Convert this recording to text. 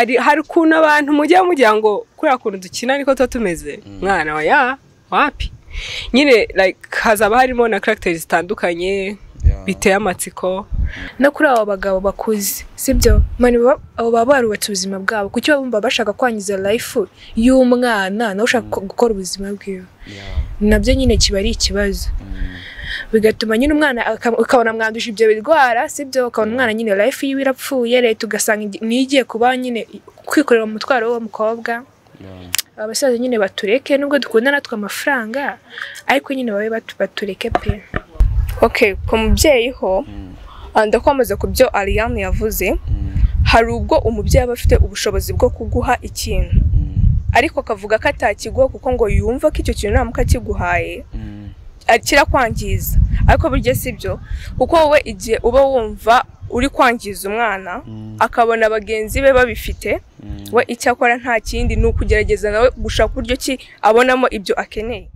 hari kuna abantu mujya ngo kuri kuntu dukina niko tumeze mwana wa ya wapi nyine like hazaba harimo na characters zitandukanye biteye amatsiko no kuri abo bagabo bakuze sibyo mani abo baba barubatse ubuzima bwabo kuki bumva bashaka kwangiza life y'umwana no ushaka gukora ubuzima bwiwe nabyo nyine kiba ari ikibazo bigatuma nyine umwana ukabona mwandusha ibyo birwara sibyo ukabona umwana nyine life yiwe irapfuye leta ugasanga nigiye kuba nyine kwikorera umutwaro wo mukobwa abasaza nyine batureke nubwo dukunda natwe amafaranga ariko nyine babe batureke pe. Okay, ku mubyeyi ho ndakwamaze ku byo Alliane yavuze hari ubwo umubyeyi aba afite ubushobozi bwo kuguha ikintu ariko akavuga ko atakigwa kuko ngo yumva ko icyo kintu namuka kiguhaye kirakwangiza ariko burya sibyo kuko wowe igihe uba wumva uri kwangiza umwana akabona bagenzi be babifite we icyo akora nta kindi ni ukugerageza nawe gushaka uburyo ki abonamo ibyo akeneye.